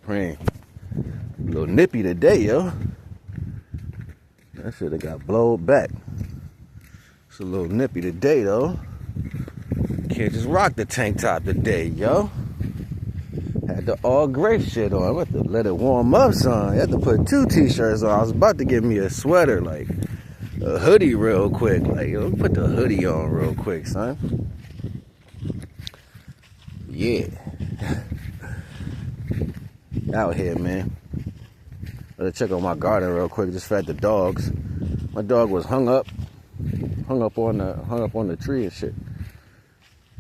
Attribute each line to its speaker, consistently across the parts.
Speaker 1: Praying. A little nippy today, yo. That shit got blowed back. It's a little nippy today, though. Can't just rock the tank top today, yo. Had the all gray shit on. I had to let it warm up, son. I had to put 2 t-shirts on. I was about to get me a sweater, like a hoodie real quick. Like, yo, put the hoodie on real quick, son. Yeah. Out here, man. Let's check on my garden real quick. Just fed the dogs. My dog was hung up on the tree and shit.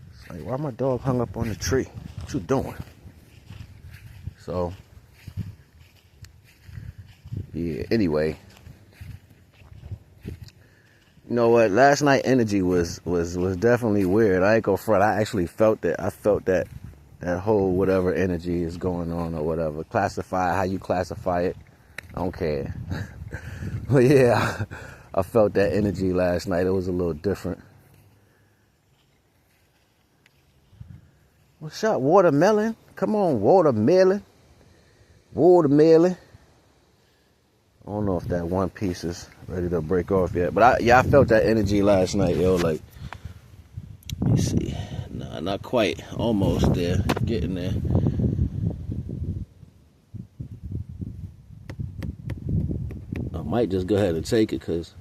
Speaker 1: It's like, why my dog hung up on the tree? What you doing? So, yeah, anyway. You know what? Last night energy was definitely weird. I ain't gonna front. I actually felt it. I felt that whole whatever energy is going on or whatever. Classify how you classify it. I don't care. But yeah, I felt that energy last night. It was a little different. What's up, watermelon? Come on, watermelon. Watermelon. I don't know if that one piece is ready to break off yet. But I felt that energy last night, yo. Like, let me see. Nah, not quite. Almost there. Getting there. I might just go ahead and take it because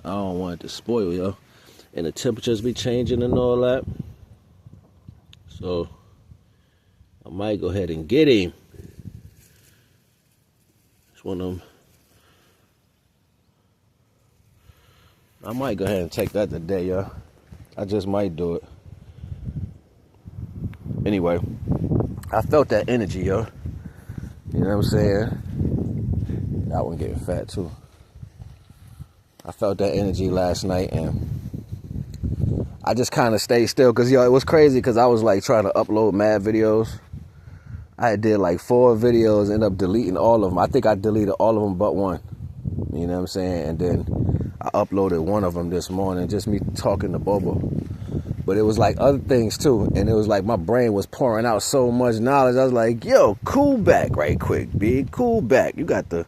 Speaker 1: I don't want it to spoil, yo. And the temperatures be changing and all that. So I might go ahead and get him. It's one of them. I might go ahead and take that today, yo. I just might do it. Anyway, I felt that energy, yo. You know what I'm saying? That one getting fat too. I felt that energy last night and I just kind of stayed still because, yo, it was crazy because I was like trying to upload mad videos. I did like 4 videos, ended up deleting all of them. I think I deleted all of them but one. You know what I'm saying? And then I uploaded one of them this morning, just me talking to Bobo. But it was like other things too. And it was like my brain was pouring out so much knowledge. I was like, yo, cool back right quick, big. Cool back. You got to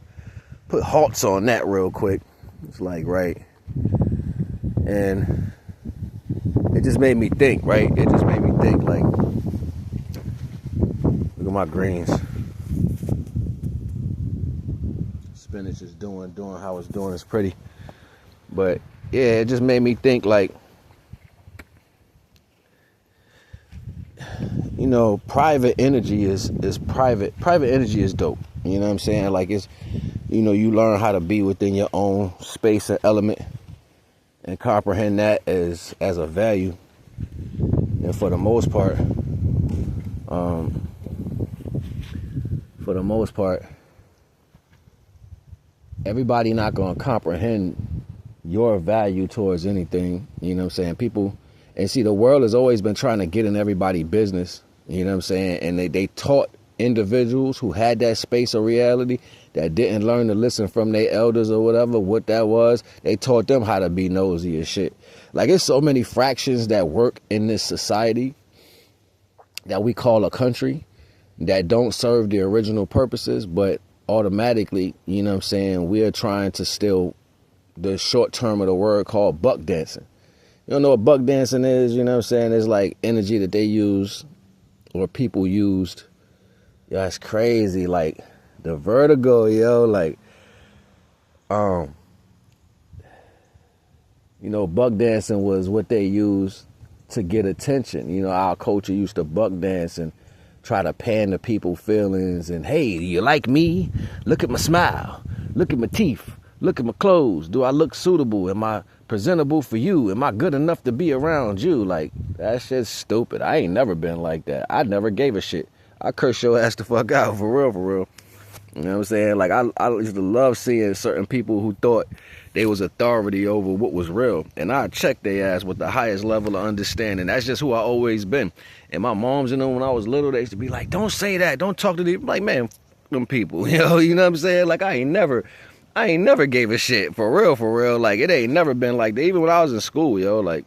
Speaker 1: put halts on that real quick. It's like, right. And it just made me think, right? It just made me think, like, look at my greens. Spinach is doing how it's doing. It's pretty. But, yeah, it just made me think, like, you know, private energy is private. Private energy is dope. You know what I'm saying? Like, it's, you know, you learn how to be within your own space and element and comprehend that as a value. And for the most part, everybody not going to comprehend your value towards anything. You know what I'm saying? People, and see, the world has always been trying to get in everybody's business. You know what I'm saying? And they taught individuals who had that space of reality that didn't learn to listen from their elders or whatever, what that was. They taught them how to be nosy and shit. Like, there's so many fractions that work in this society that we call a country that don't serve the original purposes, but automatically, you know what I'm saying, we're trying to steal the short term of the word called buck dancing. You don't know what buck dancing is, you know what I'm saying? It's like energy that they use or people used. Yo, it's crazy. Like, the vertigo, yo, like, you know, buck dancing was what they used to get attention. You know, our culture used to buck dance and try to pander people's feelings and, hey, do you like me? Look at my smile. Look at my teeth. Look at my clothes. Do I look suitable? Am I presentable for you? Am I good enough to be around you? Like, that shit's stupid. I ain't never been like that. I never gave a shit. I curse your ass the fuck out, for real, for real. You know what I'm saying? Like, I used to love seeing certain people who thought they was authority over what was real. And I checked their ass with the highest level of understanding. That's just who I always been. And my moms, you know, when I was little, they used to be like, don't say that. Don't talk to them. Like, man, them people, you know what I'm saying? Like, I ain't never gave a shit, for real, for real. Like, it ain't never been like that. Even when I was in school, yo, like,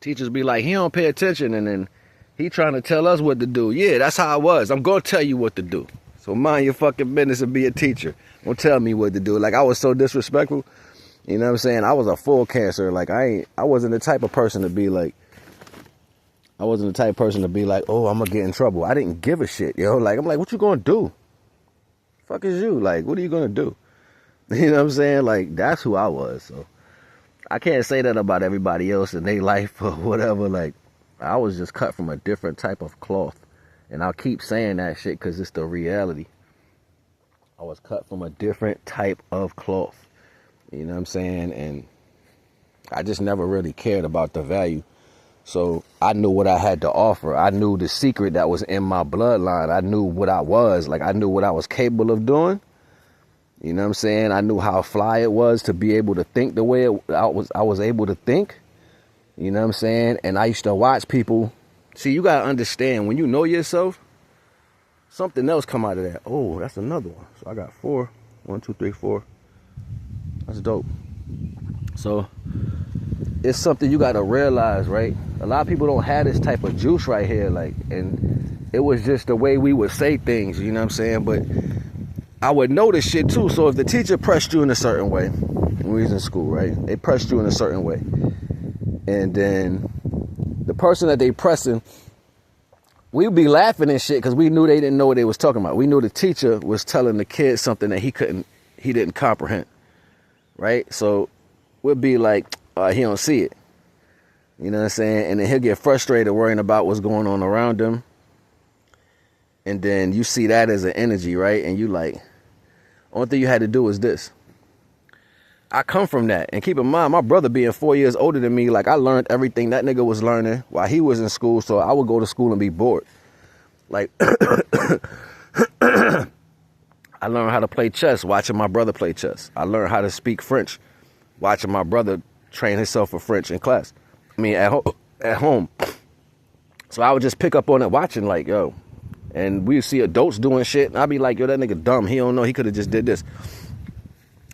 Speaker 1: Teachers be like, he don't pay attention, and then he trying to tell us what to do. Yeah, that's how I was. I'm going to tell you what to do. So mind your fucking business and be a teacher. Don't tell me what to do. Like, I was so disrespectful. You know what I'm saying? I was a full cancer. Like, I wasn't the type of person to be like, oh, I'm going to get in trouble. I didn't give a shit, yo. Like, I'm like, what you going to do? Fuck is you? Like, what are you going to do? You know what I'm saying? Like, that's who I was. So I can't say that about everybody else in their life or whatever. Like, I was just cut from a different type of cloth. And I'll keep saying that shit because it's the reality. I was cut from a different type of cloth. You know what I'm saying? And I just never really cared about the value. So I knew what I had to offer. I knew the secret that was in my bloodline. I knew what I was. Like, I knew what I was capable of doing. You know what I'm saying? I knew how fly it was to be able to think the way I was able to think. You know what I'm saying? And I used to watch people. See, you got to understand, when you know yourself, something else come out of that. Oh, that's another one. So I got 4. 1, 2, 3, 4. That's dope. So it's something you got to realize, right? A lot of people don't have this type of juice right here. Like, and it was just the way we would say things, you know what I'm saying? But I would know this shit too. So if the teacher pressed you in a certain way, when we was in school, right? They pressed you in a certain way. And then the person that they pressing, we would be laughing and shit because we knew they didn't know what they was talking about. We knew the teacher was telling the kid something that he didn't comprehend. Right? So we'll be like, he don't see it. You know what I'm saying? And then he'll get frustrated worrying about what's going on around him. And then you see that as an energy, right? And you like, only thing you had to do was this. I come from that. And keep in mind, my brother being 4 years older than me, like, I learned everything that nigga was learning while he was in school. So I would go to school and be bored. Like, I learned how to play chess watching my brother play chess. I learned how to speak French watching my brother train himself for French in class. I mean, at home. So I would just pick up on it watching, like, yo. And we would see adults doing shit. And I'd be like, yo, that nigga dumb. He don't know. He could have just did this.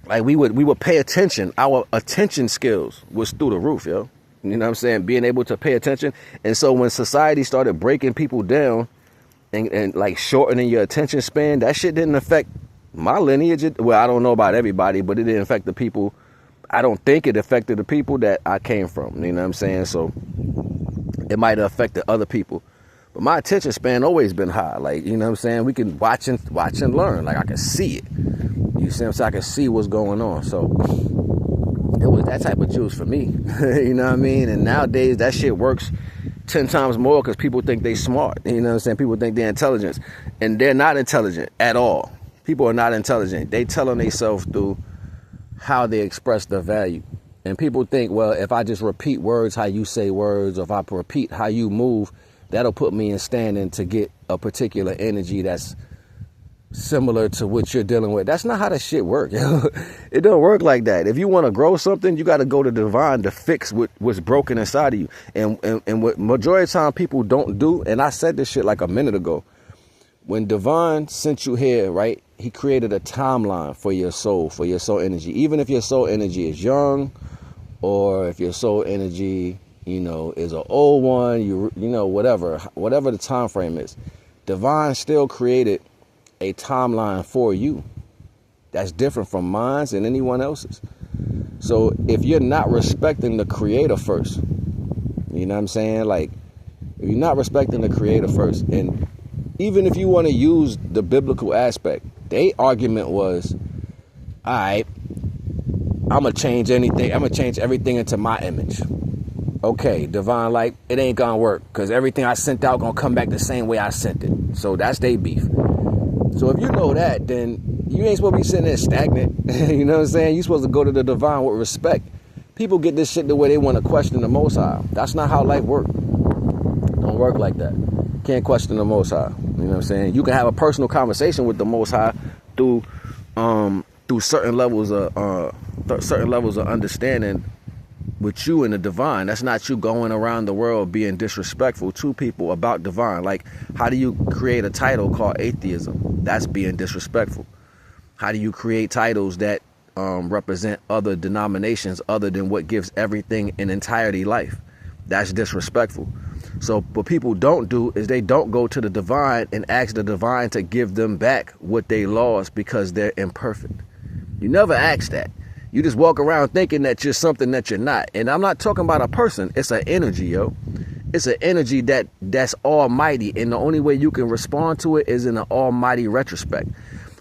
Speaker 1: Like, we would pay attention. Our attention skills was through the roof, yo. You know what I'm saying? Being able to pay attention. And so when society started breaking people down and like shortening your attention span, that shit didn't affect my lineage. Well, I don't know about everybody, but it didn't affect the people. I don't think it affected the people that I came from. You know what I'm saying? So it might have affected other people. But my attention span always been high. Like, you know what I'm saying? We can watch and learn. Like, I can see it. You see what I'm saying? I can see what's going on. So it was that type of juice for me. You know what I mean? And nowadays that shit works 10 times more because people think they smart. You know what I'm saying? People think they're intelligent. And they're not intelligent at all. People are not intelligent. They telling themselves through how they express their value. And people think, well, if I just repeat words how you say words, or if I repeat how you move, that'll put me in standing to get a particular energy that's similar to what you're dealing with. That's not how that shit works. It don't work like that. If you want to grow something, you got to go to divine to fix what's broken inside of you. And what majority of the time people don't do, and I said this shit like a minute ago, when divine sent you here, right, he created a timeline for your soul energy. Even if your soul energy is young, or if your soul energy, you know, is an old one, you know, whatever the time frame is, divine still created a timeline for you that's different from mine and anyone else's. So if you're not respecting the creator first, you know what I'm saying? Like, if you're not respecting the creator first, and even if you want to use the biblical aspect, their argument was, all right, I'm going to change anything. I'm going to change everything into my image. Okay, divine, like, it ain't going to work because everything I sent out going to come back the same way I sent it. So that's their beef. So if you know that, then you ain't supposed to be sitting there stagnant. You know what I'm saying? You're supposed to go to the divine with respect. People get this shit the way they want to question the Most High. That's not how life works. Don't work like that. Can't question the Most High. You know what I'm saying? You can have a personal conversation with the Most High through certain levels of understanding with you and the divine. That's not you going around the world being disrespectful to people about divine. Like, how do you create a title called atheism? That's being disrespectful. How do you create titles that represent other denominations other than what gives everything in entirety life? That's disrespectful. So what people don't do is they don't go to the divine and ask the divine to give them back what they lost because they're imperfect. You never ask that. You just walk around thinking that you're something that you're not. And I'm not talking about a person. It's an energy, yo. It's an energy that's almighty. And the only way you can respond to it is in an almighty retrospect.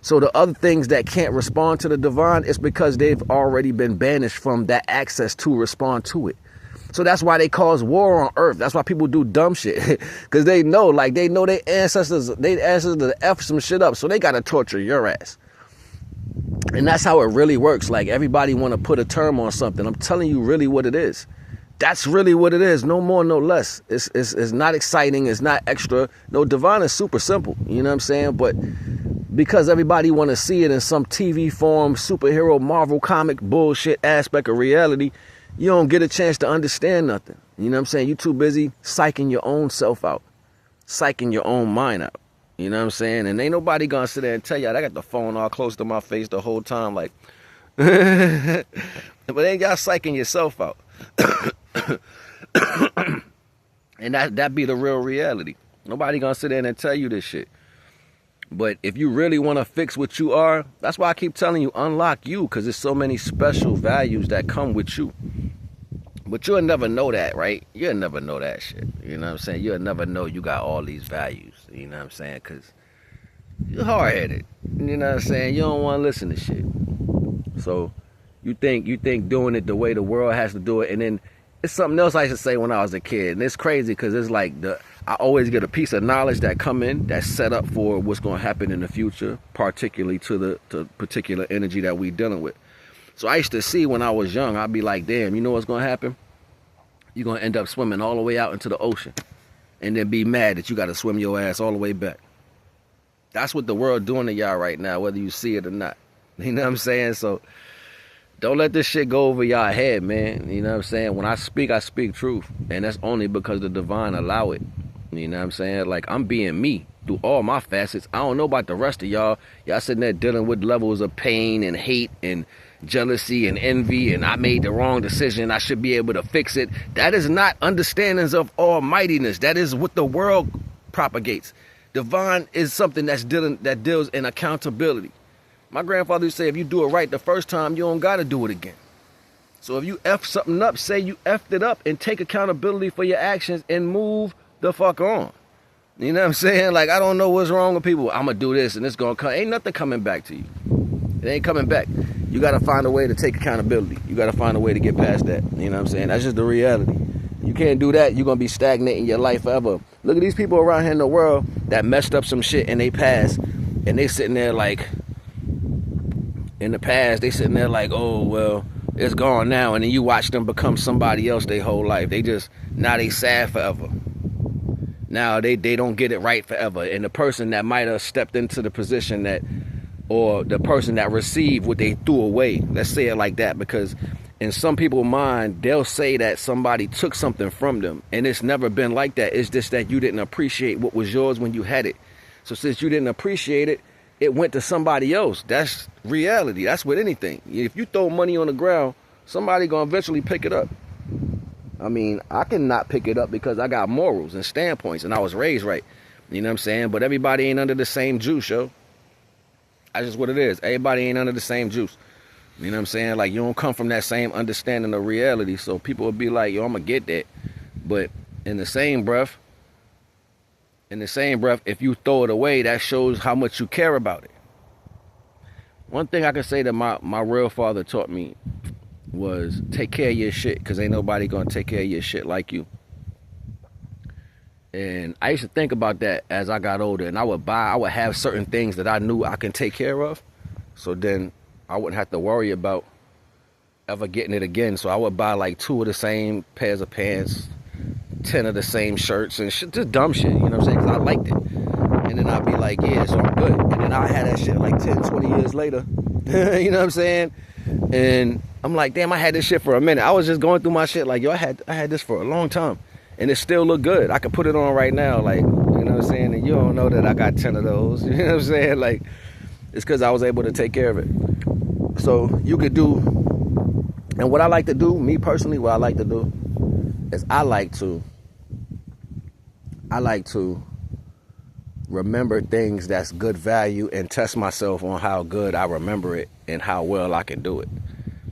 Speaker 1: So the other things that can't respond to the divine is because they've already been banished from that access to respond to it. So that's why they cause war on earth. That's why people do dumb shit. Because they know their ancestors to F some shit up. So they got to torture your ass. And that's how it really works. Like, everybody want to put a term on something. I'm telling you really what it is. That's really what it is. No more, no less. It's not exciting. It's not extra. No, divine is super simple. You know what I'm saying? But because everybody want to see it in some TV form, superhero, Marvel comic bullshit aspect of reality, you don't get a chance to understand nothing. You know what I'm saying? You too busy psyching your own self out, psyching your own mind out. You know what I'm saying? And ain't nobody gonna sit there and tell you. I got the phone all close to my face the whole time, like, but ain't y'all psyching yourself out. And that be the real reality. Nobody gonna sit there and tell you this shit. But if you really want to fix what you are, that's why I keep telling you, unlock you, because there's so many special values that come with you. But you'll never know that, right? You'll never know that shit. You know what I'm saying? You'll never know you got all these values. You know what I'm saying? Because you're hard-headed. You know what I'm saying? You don't want to listen to shit. So you think doing it the way the world has to do it. And then it's something else I used to say when I was a kid. And it's crazy because it's like I always get a piece of knowledge that come in that's set up for what's going to happen in the future, particularly to the particular energy that we dealing with. So I used to see when I was young, I'd be like, damn, you know what's going to happen? You're going to end up swimming all the way out into the ocean and then be mad that you got to swim your ass all the way back. That's what the world doing to y'all right now, whether you see it or not. You know what I'm saying? So don't let this shit go over y'all head, man. You know what I'm saying? When I speak truth. And that's only because the divine allow it. You know what I'm saying? Like, I'm being me through all my facets. I don't know about the rest of y'all. Y'all sitting there dealing with levels of pain and hate and jealousy and envy, and I made the wrong decision, I should be able to fix it. That is not understandings of almightiness. That is what the world propagates. Divine is something that deals in accountability. My grandfather used to say, if you do it right the first time, you don't got to do it again. So if you F something up, say you F'd it up and take accountability for your actions and move the fuck on. You know what I'm saying? Like, I don't know what's wrong with people. I'm going to do this and it's going to come. Ain't nothing coming back to you. It ain't coming back. You got to find a way to take accountability. You got to find a way to get past that. You know what I'm saying? That's just the reality. You can't do that. You're going to be stagnating your life forever. Look at these people around here in the world that messed up some shit and they passed. And they sitting there like, in the past, they sitting there like, oh, well, it's gone now. And then you watch them become somebody else their whole life. Now they sad forever. Now they don't get it right forever. And the person that might have stepped into the position that, or the person that received what they threw away, let's say it like that, because in some people's mind, they'll say that somebody took something from them. And it's never been like that. It's just that you didn't appreciate what was yours when you had it. So since you didn't appreciate it, it went to somebody else. That's reality. That's with anything. If you throw money on the ground, somebody gonna eventually pick it up. I mean, I cannot pick it up because I got morals and standpoints and I was raised right. You know what I'm saying? But everybody ain't under the same juice, yo. That's just what it is. Everybody ain't under the same juice. You know what I'm saying? Like, you don't come from that same understanding of reality. So people will be like, yo, I'm gonna get that. But in the same breath, if you throw it away, that shows how much you care about it. One thing I can say that my real father taught me was take care of your shit, because ain't nobody gonna take care of your shit like you. And I used to think about that as I got older, and I would have certain things that I knew I can take care of, so then I wouldn't have to worry about ever getting it again. So I would buy like 2 of the same pairs of pants, 10 of the same shirts and shit, just dumb shit, you know what I'm saying? Because I liked it. And then I'd be like, yeah, so I'm good. And then I had that shit like 10, 20 years later. You know what I'm saying? And I'm like, damn, I had this shit for a minute. I was just going through my shit like, yo, I had this for a long time. And it still look good. I could put it on right now, like, you know what I'm saying? And you don't know that I got 10 of those. You know what I'm saying? Like, it's because I was able to take care of it. So you could do, and what I like to do, me personally, what I like to do is I like to remember things that's good value and test myself on how good I remember it and how well I can do it.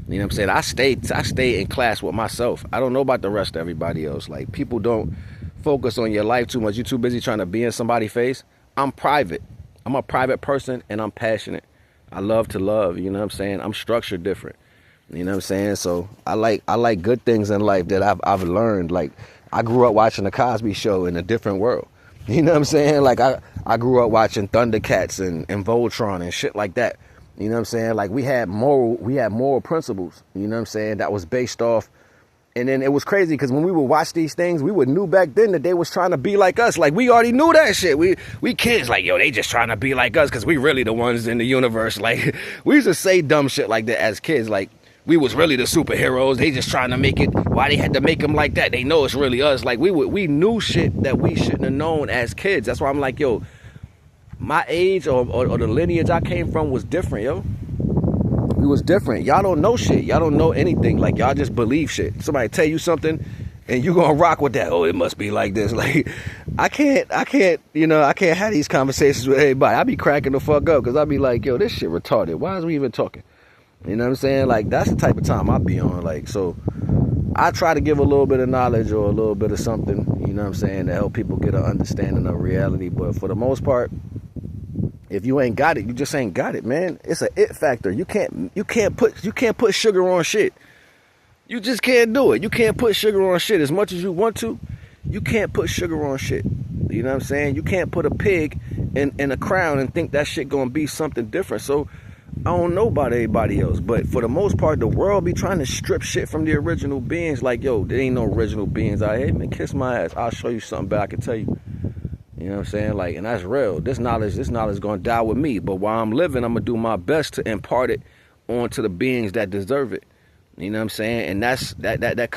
Speaker 1: You know what I'm saying? I stay in class with myself. I don't know about the rest of everybody else. Like, people don't focus on your life too much. You're too busy trying to be in somebody's face. I'm private. I'm a private person, and I'm passionate. I love to love, you know what I'm saying? I'm structured different. You know what I'm saying? So I like good things in life that I've learned. Like, I grew up watching the Cosby Show in a different world. You know what I'm saying? Like, I grew up watching Thundercats and Voltron and shit like that. You know what I'm saying? Like, we had moral principles, you know what I'm saying, that was based off. And then it was crazy because when we would watch these things, we would knew back then that they was trying to be like us. Like, we already knew that shit. We kids like, yo, they just trying to be like us because we really the ones in the universe. Like, we used to say dumb shit like that as kids. Like, we was really the superheroes. They just trying to make it. Why they had to make them like that? They know it's really us. Like, we knew shit that we shouldn't have known as kids. That's why I'm like, yo, my age or the lineage I came from was different, yo. We was different. Y'all don't know shit. Y'all don't know anything. Like, y'all just believe shit. Somebody tell you something and you gonna rock with that. Oh, it must be like this. Like, I can't have these conversations with everybody. I be cracking the fuck up because I be like, yo, this shit retarded. Why is we even talking? You know what I'm saying? Like, that's the type of time I be on. Like, so I try to give a little bit of knowledge or a little bit of something, you know what I'm saying, to help people get an understanding of reality. But for the most part, if you ain't got it, you just ain't got it, man. It's an it factor. You can't put sugar on shit. You just can't do it. You can't put sugar on shit as much as you want to. You can't put sugar on shit. You know what I'm saying? You can't put a pig in a crown and think that shit gonna be something different. So I don't know about everybody else, but for the most part, the world be trying to strip shit from the original beings. Like, yo, there ain't no original beings out here. Man, kiss my ass. I'll show you something back. I can tell you. You know what I'm saying? Like, and that's real. This knowledge gonna die with me. But while I'm living, I'm gonna do my best to impart it onto the beings that deserve it. You know what I'm saying? And that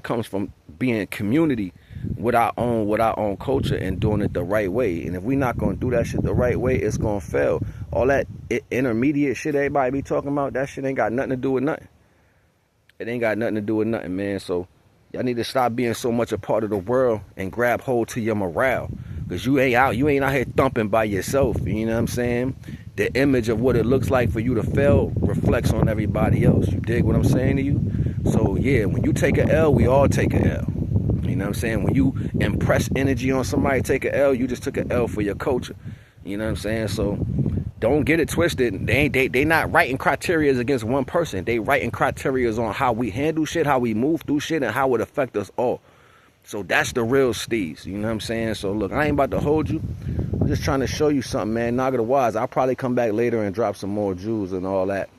Speaker 1: comes from being in community with our own culture and doing it the right way. And if we're not gonna do that shit the right way, it's gonna fail. All that intermediate shit everybody be talking about, that shit ain't got nothing to do with nothing. It ain't got nothing to do with nothing, man. So y'all need to stop being so much a part of the world and grab hold to your morale. Because you ain't out here thumping by yourself. You know what I'm saying? The image of what it looks like for you to fail reflects on everybody else. You dig what I'm saying to you? So yeah, when you take a L, we all take a L. You know what I'm saying? When you impress energy on somebody, take a L, you just took a L for your culture. You know what I'm saying? So don't get it twisted. They not writing criteria against one person. They writing criteria on how we handle shit, how we move through shit, and how it affect us all. So that's the real steez, you know what I'm saying? So look, I ain't about to hold you. I'm just trying to show you something, man. Naga the Wise. I'll probably come back later and drop some more jewels and all that.